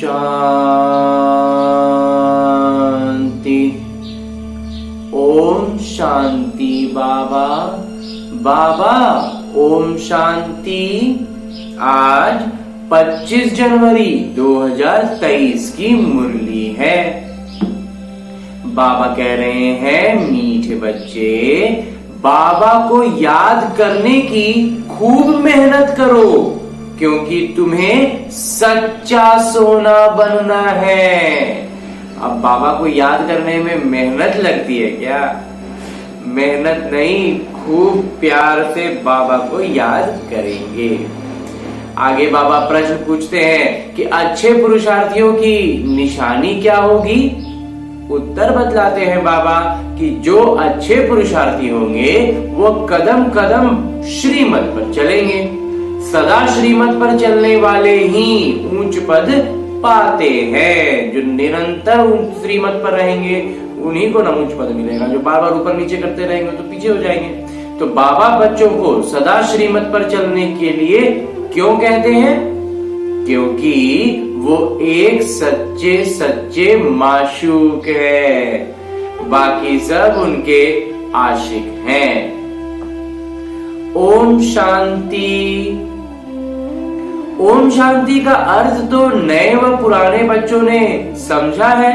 शांति। ओम शांति। बाबा बाबा ओम शांति। आज 25 जनवरी 2023 की मुरली है। बाबा कह रहे हैं, मीठे बच्चे, बाबा को याद करने की खूब मेहनत करो, क्योंकि तुम्हें सच्चा सोना बनना है। अब बाबा को याद करने में मेहनत लगती है क्या? मेहनत नहीं, खूब प्यार से बाबा को याद करेंगे। आगे बाबा प्रश्न पूछते हैं कि अच्छे पुरुषार्थियों की निशानी क्या होगी? उत्तर बतलाते हैं बाबा कि जो अच्छे पुरुषार्थी होंगे वो कदम कदम श्रीमत पर चलेंगे। सदा श्रीमत पर चलने वाले ही ऊंच पद पाते हैं। जो निरंतर श्रीमत पर रहेंगे उन्हीं को ना ऊंच पद मिलेगा। जो बार बार ऊपर नीचे करते रहेंगे तो पीछे हो जाएंगे। तो बाबा बच्चों को सदा श्रीमत पर चलने के लिए क्यों कहते हैं? क्योंकि वो एक सच्चे सच्चे माशूक है, बाकी सब उनके आशिक हैं। ओम शांति। ओम शांति का अर्थ तो नए व पुराने बच्चों ने समझा है।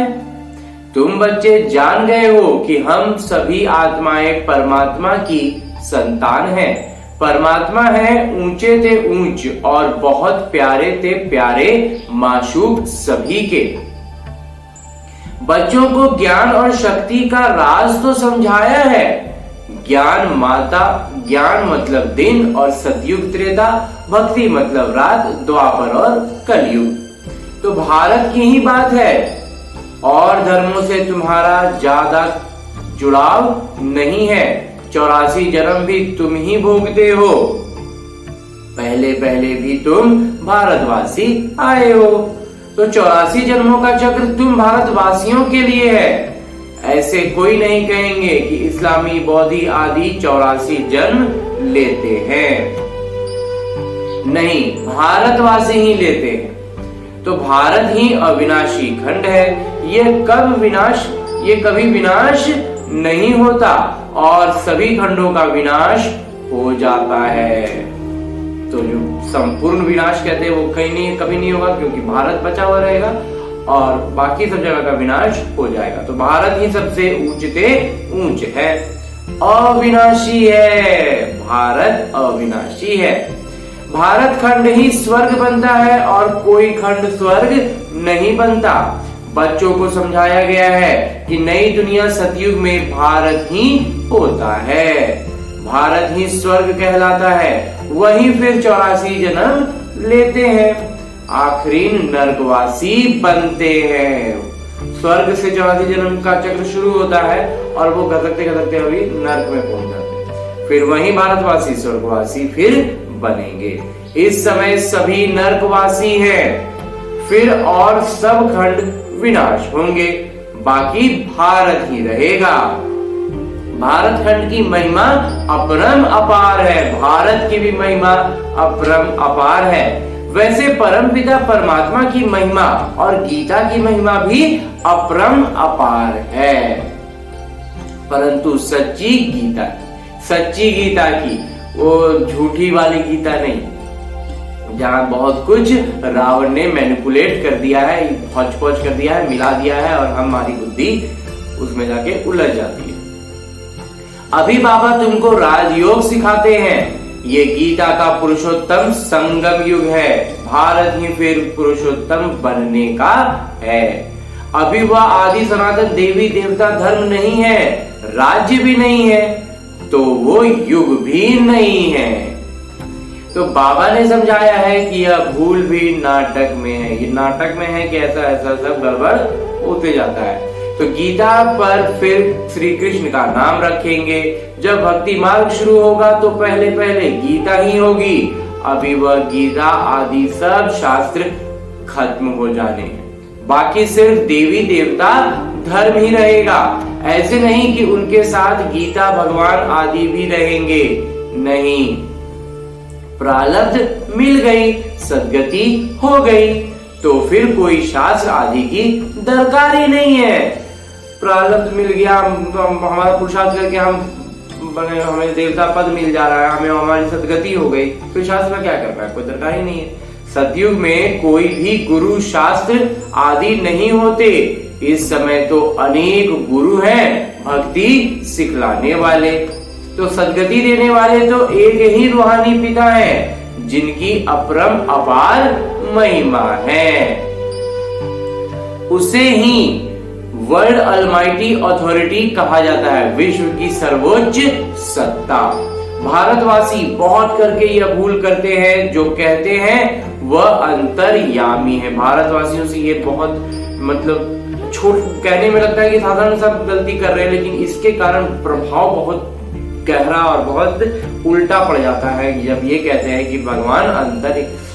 तुम बच्चे जान गए हो कि हम सभी आत्माएं परमात्मा की संतान हैं। परमात्मा है ऊंचे ते ऊंच और बहुत प्यारे ते प्यारे माशूक सभी के। बच्चों को ज्ञान और शक्ति का राज तो समझाया है। ज्ञान मतलब दिन और सतयुग त्रेता, भक्ति मतलब रात, द्वापर और कलयुग। तो भारत की ही बात है और धर्मों से तुम्हारा ज्यादा जुड़ाव नहीं है। 84 जन्म भी तुम ही भोगते हो। पहले पहले भी तुम भारतवासी आए हो, तो 84 जन्मों का चक्र तुम भारतवासियों के लिए है। ऐसे कोई नहीं कहेंगे कि इस्लामी, बौद्धी आदि 84 जन्म लेते हैं। नहीं, भारतवासी ही लेते हैं। तो भारत ही अविनाशी खंड है। ये कभी विनाश नहीं होता और सभी खंडों का विनाश हो जाता है। तो जो संपूर्ण विनाश कहते हैं वो कभी नहीं होगा, क्योंकि भारत बचा हुआ रहेगा और बाकी सब जगह का विनाश हो जाएगा। तो भारत ही सबसे ऊंचते ऊंच है, अविनाशी है। भारत अविनाशी है। भारत खंड ही स्वर्ग बनता है और कोई खंड स्वर्ग नहीं बनता। बच्चों को समझाया गया है कि नई दुनिया सतयुग में भारत ही होता है। भारत ही स्वर्ग कहलाता है। वही फिर 84 जन्म लेते हैं, आखिरी नरकवासी बनते हैं। स्वर्ग से 84 जन्म का चक्र शुरू होता है और वो घसकते घसकते अभी नरक में पहुंच जाते हैं। फिर वही भारतवासी स्वर्गवासी फिर बनेंगे। इस समय सभी नरकवासी हैं। फिर और सब खंड विनाश होंगे, बाकी भारत ही रहेगा। भारत खंड की महिमा अपरम अपार है। भारत की भी महिमा अपरम अपार है। वैसे परमपिता परमात्मा की महिमा और गीता की महिमा भी अपरम अपार है, परंतु सच्ची गीता की वो झूठी वाली गीता नहीं, जहां बहुत कुछ रावण ने मैनिपुलेट कर दिया है, हौच पौच कर दिया है, मिला दिया है और हमारी बुद्धि उसमें जाके उलझ जाती है। अभी बाबा तुमको राजयोग सिखाते हैं। ये गीता का पुरुषोत्तम संगम युग है। भारत ही फिर पुरुषोत्तम बनने का है। अभी वह आदि सनातन देवी देवता धर्म नहीं है, राज्य भी नहीं है, तो वो युग भी नहीं है। तो बाबा ने समझाया है कि यह भूल भी नाटक में है। ये नाटक में है कि ऐसा ऐसा सब गड़बड़ होते जाता है। तो गीता पर फिर श्री कृष्ण का नाम रखेंगे। जब भक्ति मार्ग शुरू होगा तो पहले पहले गीता ही होगी। अभी वह गीता आदि सब शास्त्र खत्म हो जाने हैं, बाकी सिर्फ देवी देवता धर्म ही रहेगा। ऐसे नहीं कि उनके साथ गीता भगवान आदि भी रहेंगे, नहीं। प्रारब्ध मिल गई, सदगति हो गई, तो फिर कोई शास्त्र आदि की दरकार ही नहीं है। प्रारब्ध मिल गया, हमारा पुरुषार्थ करके हम बने, हमें देवता पद मिल जा रहा है, हमें हमारी सदगति हो गई, फिर शास्त्र का क्या करना है, कोई दरकार ही नहीं है। सतयुग में कोई भी गुरु शास्त्र आदि नहीं होते। इस समय तो अनेक गुरु हैं भक्ति सिखलाने वाले, तो सदगति देने वाले तो एक ही रूहानी पिता है जिनकी अपरम अपार महिमा है। उसे ही वर्ल्ड अलमाइटी अथॉरिटी कहा जाता है, विश्व की सर्वोच्च सत्ता। भारतवासी बहुत करके यह भूल करते हैं, जो कहते हैं वह अंतर्यामी है। भारतवासियों से ये बहुत मतलब छोट कहने में लगता है कि साधारण सब गलती कर रहे हैं, लेकिन इसके कारण प्रभाव बहुत गहरा और बहुत उल्टा पड़ जाता है जब ये कहते हैं कि भगवान अंतर।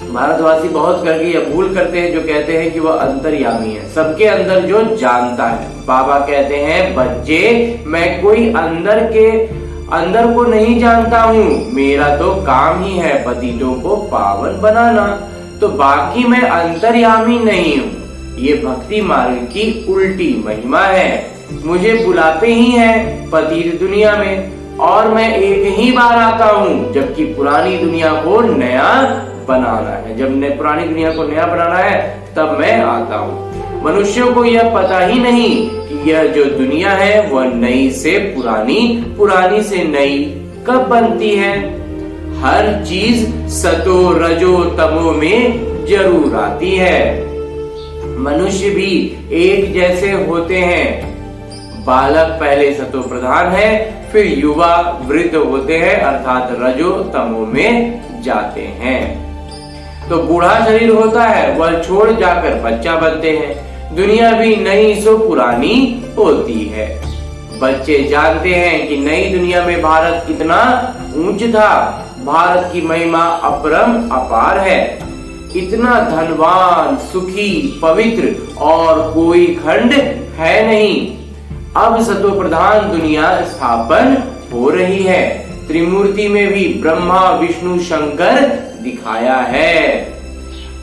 भारतवासी बहुत करके यह भूल करते हैं जो कहते हैं कि वह अंतर्यामी है, सबके अंदर जो जानता है। बाबा कहते हैं बच्चे, मैं कोई अंदर को नहीं जानता हूँ, मेरा तो काम ही है पतितों को पावन बनाना, तो बाकी मैं अंतर्यामी नहीं हूँ। ये भक्ति मार्ग की उल्टी महिमा है। मुझे बुलाते ही हैं पतित दुनिया में और मैं एक ही बार आता हूँ, जबकि पुरानी दुनिया को नया बनाना है। जब पुरानी दुनिया को नया बनाना है तब मैं आता हूँ। मनुष्यों को यह पता ही नहीं कि यह जो दुनिया है वह नई से पुरानी, पुरानी से नई कब बनती है। हर चीज सतो रजो तमो में जरूर आती है। मनुष्य भी एक जैसे होते हैं। बालक पहले सतो प्रधान है, फिर युवा वृद्ध होते हैं, अर्थात रजो तमो में जाते हैं। तो बूढ़ा शरीर होता है, वह छोड़ जाकर बच्चा बनते हैं। दुनिया भी नई सो पुरानी होती है। बच्चे जानते हैं कि नई दुनिया में भारत कितना ऊंच था। भारत की महिमा अपरम अपार है। इतना धनवान, सुखी, पवित्र और कोई खंड है नहीं। अब सतो प्रधान दुनिया स्थापन हो रही है। त्रिमूर्ति में भी ब्रह्मा, विष्णु, शंकर दिखाया है।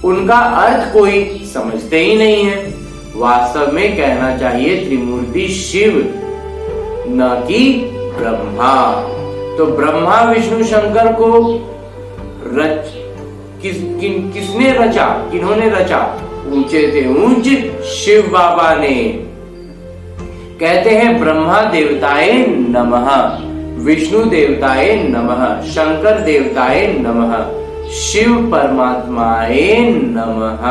उनका अर्थ कोई समझते ही नहीं है। वास्तव में कहना चाहिए त्रिमूर्ति शिव, न कि ब्रह्मा। तो ब्रह्मा, विष्णु, शंकर को किसने रचा, किन्होंने रचा? ऊंचे थे ऊंच शिव बाबा ने। कहते हैं ब्रह्मा देवताए नमः, विष्णु देवताए नमः, शंकर देवताए नमः, शिव परमात्माए नमः।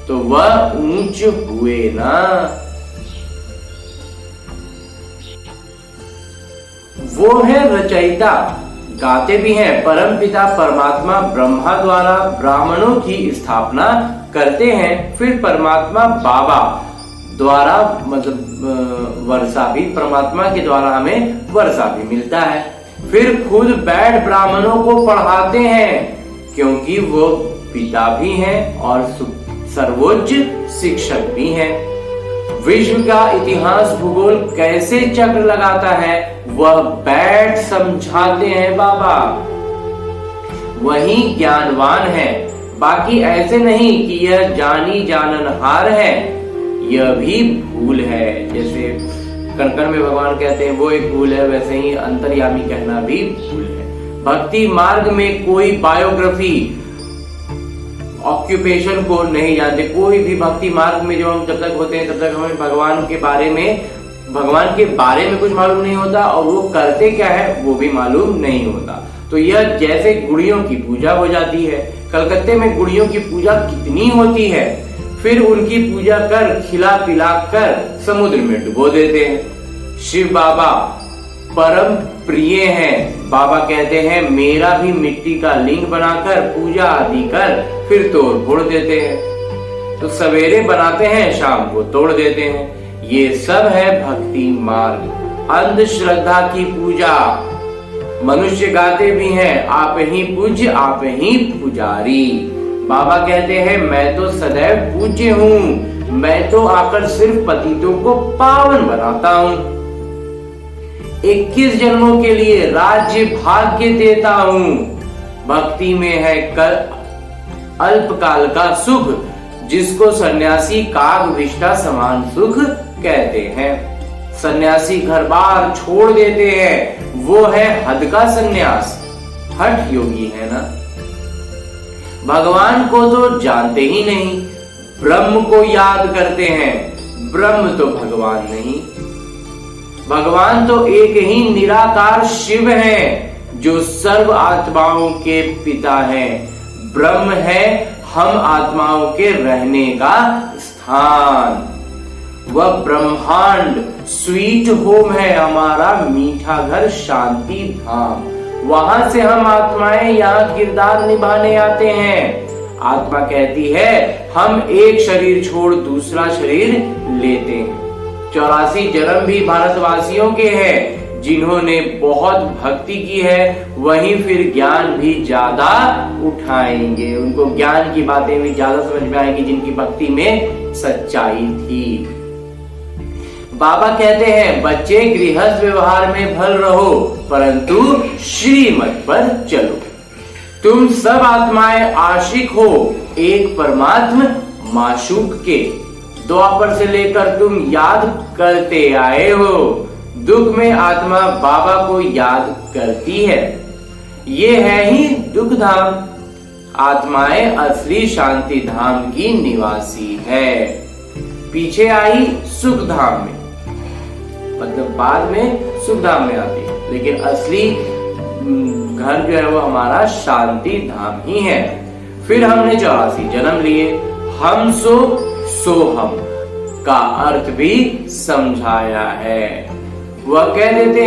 तो वह ऊंच हुए ना। वो है रचयिता, गाते भी हैं। परम पिता परमात्मा ब्रह्मा द्वारा ब्राह्मणों की स्थापना करते हैं, फिर परमात्मा बाबा द्वारा मतलब वर्षा भी, परमात्मा के द्वारा हमें वर्षा भी मिलता है। फिर खुद बैठ ब्राह्मणों को पढ़ाते हैं, क्योंकि वो पिता भी हैं और सर्वोच्च शिक्षक भी हैं। विश्व का इतिहास भूगोल कैसे चक्र लगाता है वह बैठ समझाते हैं बाबा। वही ज्ञानवान है, बाकी ऐसे नहीं कि यह जानी जाननहार है, यह भी भूल है। जैसे कण में भगवान कहते हैं वो एक भूल है, वैसे ही अंतर्यामी कहना भी भूल है। भक्ति मार्ग में कोई बायोग्राफी, ऑक्यूपेशन को नहीं जानते। कोई भी भक्ति मार्ग में जो हम जब तक होते हैं तब तक हमें भगवान के बारे में कुछ मालूम नहीं होता, और वो करते क्या है वो भी मालूम नहीं होता। तो यह जैसे गुड़ियों की पूजा हो जाती है। कलकत्ते में गुड़ियों की पूजा कितनी होती है, फिर उनकी पूजा कर खिला पिला कर समुद्र में डुबो देते हैं। शिव बाबा परम प्रिय हैं। बाबा कहते हैं मेरा भी मिट्टी का लिंग बनाकर पूजा आदि कर फिर तोड़ फोड़ देते हैं। तो सवेरे बनाते हैं, शाम को तोड़ देते हैं। ये सब है भक्ति मार्ग, अंधश्रद्धा की पूजा। मनुष्य गाते भी हैं आप ही पूज्य आप ही पुजारी। बाबा कहते हैं मैं तो सदैव पूज्य हूँ, मैं तो आकर सिर्फ पतितों को पावन बनाता हूँ। 21 जन्मों के लिए राज्य भाग्य देता हूँ। भक्ति में है अल्पकाल का सुख, जिसको सन्यासी काग विष्टा समान सुख कहते हैं। सन्यासी घर बार छोड़ देते हैं, वो है हद का सन्यास, हठ योगी है ना। भगवान को तो जानते ही नहीं, ब्रह्म को याद करते हैं, ब्रह्म तो भगवान नहीं। भगवान तो एक ही निराकार शिव है, जो सर्व आत्माओं के पिता हैं। ब्रह्म है हम आत्माओं के रहने का स्थान। वह ब्रह्मांड स्वीट होम है हमारा, मीठा घर, शांति धाम। वहां से हम आत्माएं यहाँ किरदार निभाने आते हैं। आत्मा कहती है हम एक शरीर छोड़ दूसरा शरीर लेते हैं। 84 जन्म भी भारतवासियों के हैं, जिन्होंने बहुत भक्ति की है, वहीं फिर ज्ञान भी ज्यादा उठाएंगे। उनको ज्ञान की बातें भी ज्यादा समझ में आएंगी, जिनकी भक्ति में सच्चाई थी। बाबा कहते हैं बच्चे गृहस्थ व्यवहार में भल रहो, परंतु श्रीमत पर चलो। तुम सब आत्माएं आशिक हो एक परमात्म माशूक के। द्वापर से लेकर तुम याद करते आए हो। दुख में आत्मा बाबा को याद करती है। ये है ही दुख धाम। आत्माएं असली शांति धाम की निवासी है। पीछे आई सुख धाम में, मतलब बाद में सुख धाम में आती है, लेकिन असली घर जो है वो हमारा शांति धाम ही है। फिर हमने 84 जन्म लिए। हम सो हम का अर्थ भी समझाया है। वह कह देते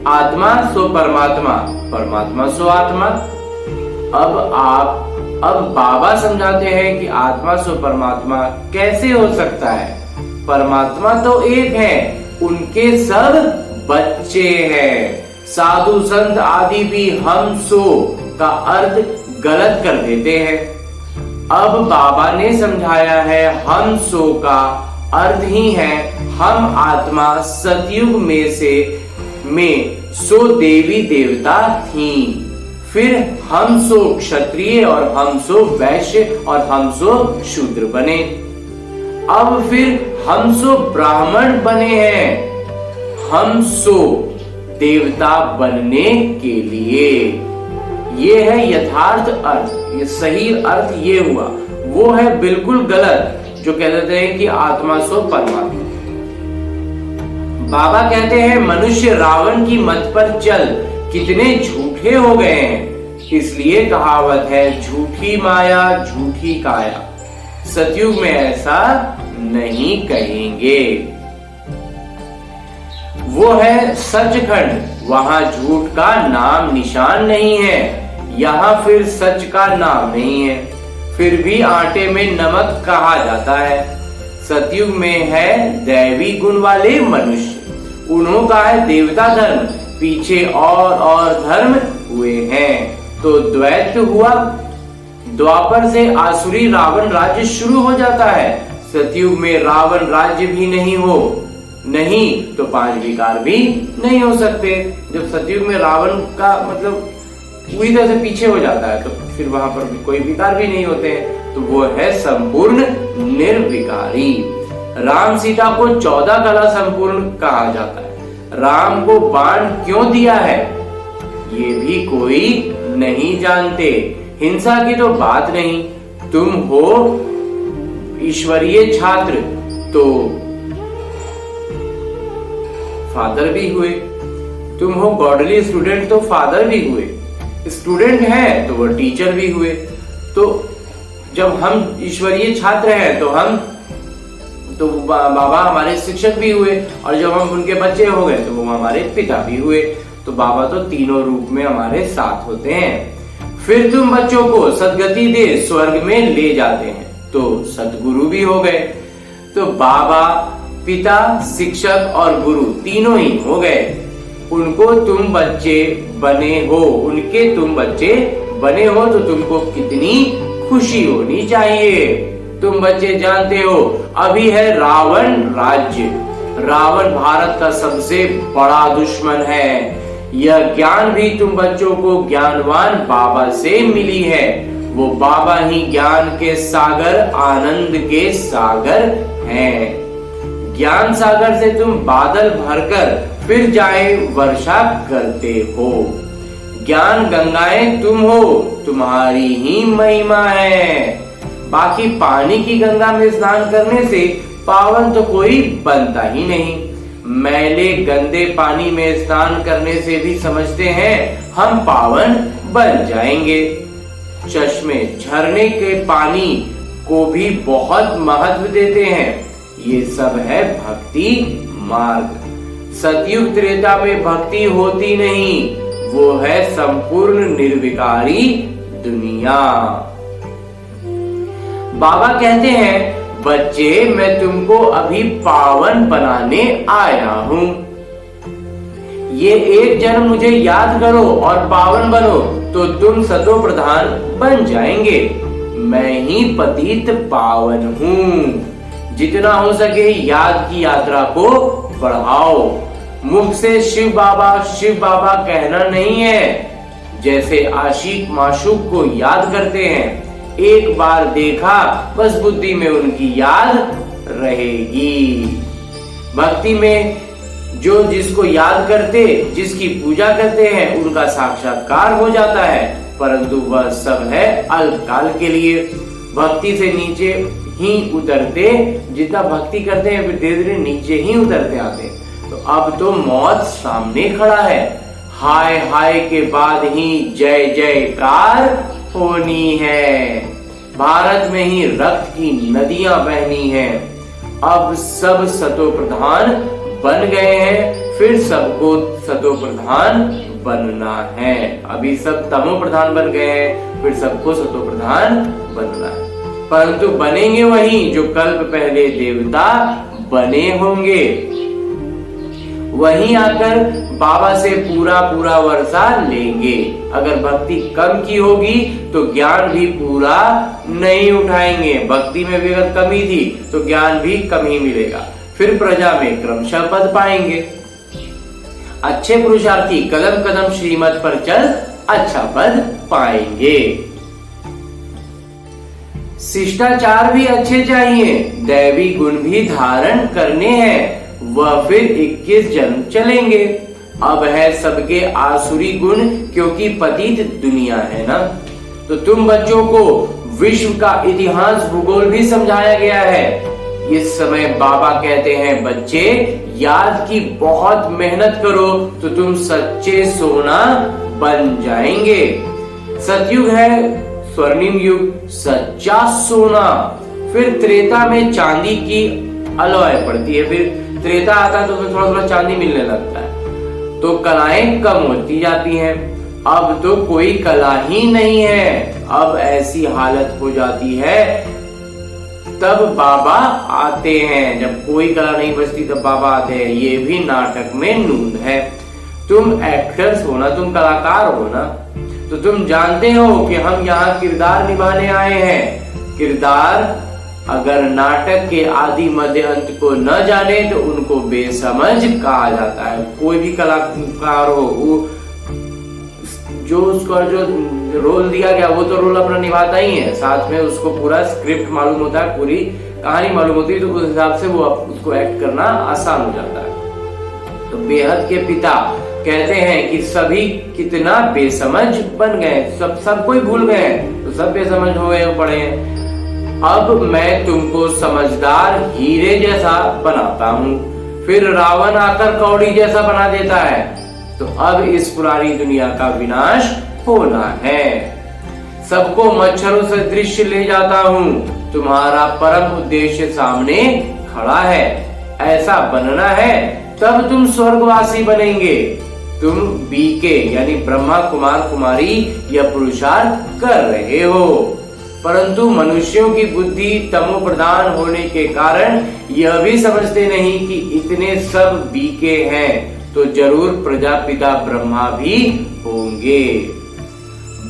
आत्मा सो परमात्मा, परमात्मा सो आत्मा। अब बाबा समझाते हैं कि आत्मा सो परमात्मा कैसे हो सकता है। परमात्मा तो एक है, उनके सब बच्चे हैं। साधु संत आदि भी हम सो का अर्थ गलत कर देते हैं। अब बाबा ने समझाया है हम सो का अर्थ ही है हम आत्मा सतयुग में सो देवी देवता थी। फिर हम सो क्षत्रिय और हम सो वैश्य और हम सो शूद्र बने। अब फिर हम सो ब्राह्मण बने हैं, हम सो देवता बनने के लिए। ये है यथार्थ अर्थ, ये सही अर्थ ये हुआ। वो है बिल्कुल गलत जो कह देते हैं कि आत्मा सो परमात्मा। बाबा कहते हैं मनुष्य रावण की मत पर चल, कितने झूठे हो गए हैं। इसलिए कहावत है झूठी माया झूठी काया। सतयुग में ऐसा नहीं कहेंगे। वो है सचखंड, वहां झूठ का नाम निशान नहीं है। यहाँ फिर सच का नाम नहीं है, फिर भी आटे में नमक कहा जाता है। सतयुग में है दैवी गुण वाले मनुष्य, उन्हों का है देवता धर्म। पीछे और धर्म हुए हैं तो द्वैत हुआ। द्वापर से आसुरी रावण राज्य शुरू हो जाता है। सतयुग में रावण राज्य भी नहीं हो, नहीं तो 5 विकार भी नहीं हो सकते। जब सतयुग में रावण का मतलब पूरी तरह से पीछे हो जाता है तो फिर वहां पर भी कोई विकार भी नहीं होते हैं, तो वो है संपूर्ण निर्विकारी। राम सीता को 14 कला संपूर्ण कहा जाता है। राम को बाण क्यों दिया है ये भी कोई नहीं जानते। हिंसा की तो बात नहीं। तुम हो ईश्वरीय छात्र तो फादर भी हुए, तुम हो गॉडली स्टूडेंट तो फादर भी हुए। स्टूडेंट है तो वो टीचर भी हुए। तो जब हम ईश्वरीय छात्र हैं तो बाबा हमारे शिक्षक भी हुए, और जब हम उनके बच्चे हो गए तो वो हमारे पिता भी हुए। तो बाबा तो तीनों रूप में हमारे साथ होते हैं। फिर तुम बच्चों को सदगति दे स्वर्ग में ले जाते हैं तो सतगुरु भी हो गए। तो बाबा, पिता, शिक्षक और गुरु तीनों ही हो गए। उनको तुम बच्चे बने हो, उनके तुम बच्चे बने हो तो तुमको कितनी खुशी होनी चाहिए। तुम बच्चे जानते हो अभी है रावण राज्य। रावण भारत का सबसे बड़ा दुश्मन है। यह ज्ञान भी तुम बच्चों को ज्ञानवान बाबा से मिली है। वो बाबा ही ज्ञान के सागर, आनंद के सागर हैं। ज्ञान सागर से तुम बादल भरकर फिर जाए वर्षा करते हो। ज्ञान गंगाएं तुम हो, तुम्हारी ही महिमा है। बाकी पानी की गंगा में स्नान करने से पावन तो कोई बनता ही नहीं। मैले गंदे पानी में स्नान करने से भी समझते हैं हम पावन बन जाएंगे। चश्मे झरने के पानी को भी बहुत महत्व देते हैं। ये सब है भक्ति मार्ग। सतयुग त्रेता में भक्ति होती नहीं, वो है संपूर्ण निर्विकारी दुनिया। बाबा कहते हैं, बच्चे मैं तुमको अभी पावन बनाने आया हूं। ये एक जन्म मुझे याद करो और पावन बनो तो तुम सतो प्रधान बन जाएंगे। मैं ही पतित पावन हूं। जितना हो सके याद की यात्रा को बढ़ाओ। मुख से शिव बाबा कहना नहीं है। जैसे आशिक माशूक को याद करते हैं, एक बार देखा बस बुद्धि में उनकी याद रहेगी। भक्ति में जो जिसको याद करते, जिसकी पूजा करते हैं, उनका साक्षात्कार हो जाता है, परंतु वह सब है अल्पकाल के लिए। भक्ति से नीचे ही उतरते, जितना भक्ति करते हैं फिर धीरे धीरे नीचे ही उतरते आते। तो अब तो मौत सामने खड़ा है। हाय हाय के बाद ही जय जयकार होनी है। भारत में ही रक्त की नदियां बहनी हैं। अब सब सतो प्रधान बन गए हैं, फिर सबको सतो प्रधान बनना है। अभी सब तमो प्रधान बन गए हैं, फिर सबको सतो प्रधान बनना है। परंतु बनेंगे वही जो कल्प पहले देवता बने होंगे। वहीं आकर बाबा से पूरा वर्षा लेंगे। अगर भक्ति कम की होगी तो ज्ञान भी पूरा नहीं उठाएंगे। भक्ति में भी अगर कमी थी तो ज्ञान भी कम ही मिलेगा। फिर प्रजा में क्रमशः पद पाएंगे। अच्छे पुरुषार्थी कदम कदम श्रीमत पर चल अच्छा पद पाएंगे। शिष्टाचार भी अच्छे चाहिए, दैवी गुण भी धारण करने हैं। वह फिर 21 जन्म चलेंगे। अब है सबके आसुरी गुण, क्योंकि पतित दुनिया है ना। तो तुम बच्चों को विश्व का इतिहास भूगोल भी समझाया गया है। इस समय बाबा कहते हैं, बच्चे याद की बहुत मेहनत करो तो तुम सच्चे सोना बन जाएंगे। सतयुग है स्वर्णिम युग, सच्चा सोना। फिर त्रेता में चांदी की अलॉय पड़ती है। फिर त्रेता आता है तो थोड़ा थोड़ा चांदी मिलने लगता है, तो कलाएं कम होती जाती हैं। अब तो कोई कला ही नहीं है। अब ऐसी हालत हो जाती है, तब बाबा आते हैं। जब कोई कला नहीं बचती तब बाबा आते हैं। ये भी नाटक में नून है। तुम एक्टर्स हो ना, तुम कलाकार हो ना, तो तुम जानते हो कि हम यहाँ किरदार निभाने आए हैं। किरदार अगर नाटक के आदि मध्य अंत को न जाने तो उनको बेसमझ कहा जाता है। कोई भी कलाकार हो, वो जो उसका जो रोल दिया गया वो तो रोल अपना निभाता ही है, साथ में उसको पूरा स्क्रिप्ट मालूम होता है, पूरी कहानी मालूम होती है, तो उस हिसाब से वो उसको एक्ट करना आसान हो जाता है। तो बेहद के पिता कहते हैं कि सभी कितना बेसमझ बन गए, सब कोई भूल गए, तो सब बेसमझ हो गए पड़े हैं। अब मैं तुमको समझदार हीरे जैसा बनाता हूँ। फिर रावण आकर कौड़ी जैसा बना देता है। तो अब इस पुरानी दुनिया का विनाश होना है। सबको मच्छरों से दृश्य ले जाता हूँ। तुम्हारा परम उद्देश्य सामने खड़ा है। ऐसा बनना है तब तुम स्वर्गवासी बनेंगे। तुम बीके यानी ब्रह्मा कुमार कुमारी या पुरुषार्थ कर रहे हो, परंतु मनुष्यों की बुद्धि तमो प्रधान होने के कारण यह भी समझते नहीं कि इतने सब बीके हैं, तो जरूर प्रजापिता ब्रह्मा भी होंगे।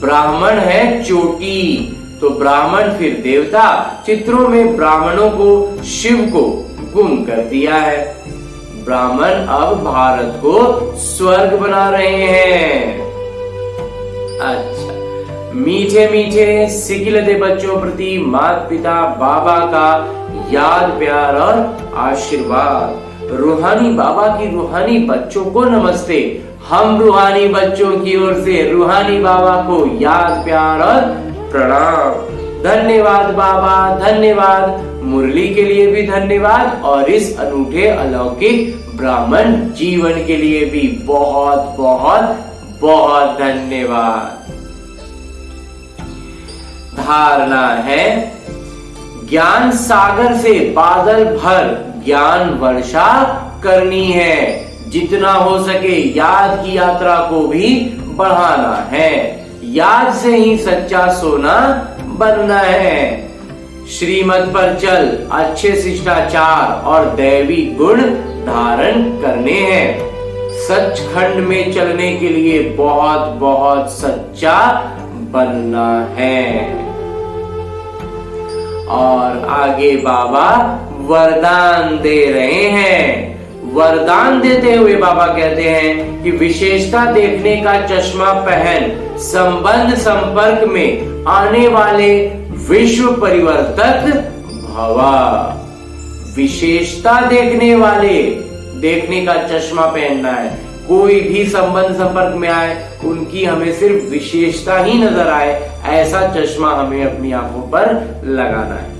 ब्राह्मण है चोटी, तो ब्राह्मण फिर देवता। चित्रों में ब्राह्मणों को शिव को गुम कर दिया है। ब्राह्मण अब भारत को स्वर्ग बना रहे हैं। अच्छा, मीठे मीठे सिकिलते बच्चों प्रति माता पिता बाबा का याद प्यार और आशीर्वाद। रूहानी बाबा की रूहानी बच्चों को नमस्ते। हम रूहानी बच्चों की ओर से रूहानी बाबा को याद प्यार और प्रणाम। धन्यवाद बाबा, धन्यवाद। मुरली के लिए भी धन्यवाद और इस अनूठे अलौकिक ब्राह्मण जीवन के लिए भी बहुत बहुत बहुत धन्यवाद। धारणा है, ज्ञान सागर से बादल भर ज्ञान वर्षा करनी है। जितना हो सके याद की यात्रा को भी बढ़ाना है। याद से ही सच्चा सोना बनना है। श्रीमत पर चल अच्छे शिष्टाचार और दैवी गुण धारण करने हैं। सचखंड में चलने के लिए बहुत बहुत सच्चा बनना है। और आगे बाबा वरदान दे रहे हैं। वरदान देते हुए बाबा कहते हैं कि विशेषता देखने का चश्मा पहन संबंध संपर्क में आने वाले विश्व परिवर्तक भवा। विशेषता देखने का चश्मा पहनना है। कोई भी संबंध संपर्क में आए उनकी हमें सिर्फ विशेषता ही नजर आए, ऐसा चश्मा हमें अपनी आंखों पर लगाना है।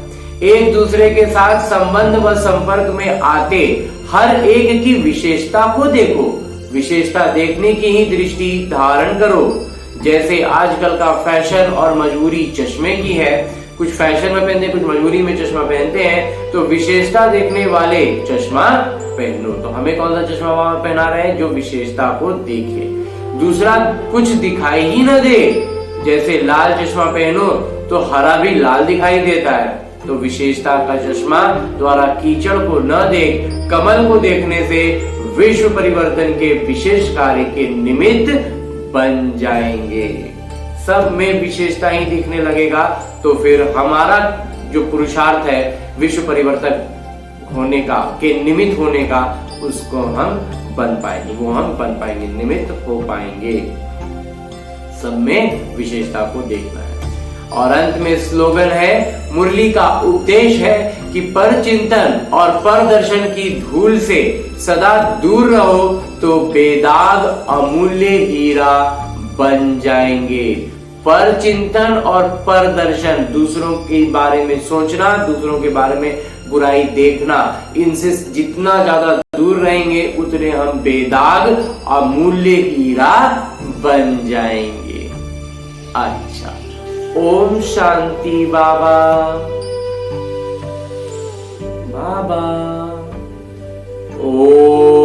एक दूसरे के साथ संबंध व संपर्क में आते हर एक की विशेषता को देखो। विशेषता देखने की ही दृष्टि धारण करो। जैसे आजकल का फैशन और मजबूरी चश्मे की है। कुछ फैशन में पहनते, कुछ मजबूरी में चश्मा पहनते हैं। तो विशेषता देखने वाले चश्मा पहनो। तो हमें कौन सा चश्मा पहना रहे हैं? जो विशेषता को देखे, दूसरा कुछ दिखाई ही न दे। जैसे लाल चश्मा पहनो तो हरा भी लाल दिखाई देता है। तो विशेषता का चश्मा द्वारा कीचड़ को न देख कमल को देखने से विश्व परिवर्तन के विशेष कार्य के निमित्त बन जाएंगे। सब में विशेषता ही दिखने लगेगा तो फिर हमारा जो पुरुषार्थ है विश्व परिवर्तक होने का, के निमित्त होने का, उसको हम बन पाएंगे, वो हम बन पाएंगे, निमित्त हो पाएंगे। सब में विशेषता को देखना है। और अंत में स्लोगन है, मुरली का उपदेश है कि पर चिंतन और पर दर्शन की धूल से सदा दूर रहो तो बेदाग अमूल्य हीरा बन जाएंगे। पर चिंतन और पर दर्शन, दूसरों के बारे में सोचना, दूसरों के बारे में बुराई देखना, इनसे जितना ज्यादा दूर रहेंगे उतने हम बेदाग अमूल्य हीरा बन जाएंगे। अच्छा, ओम शांति बाबा। बाबा ओम।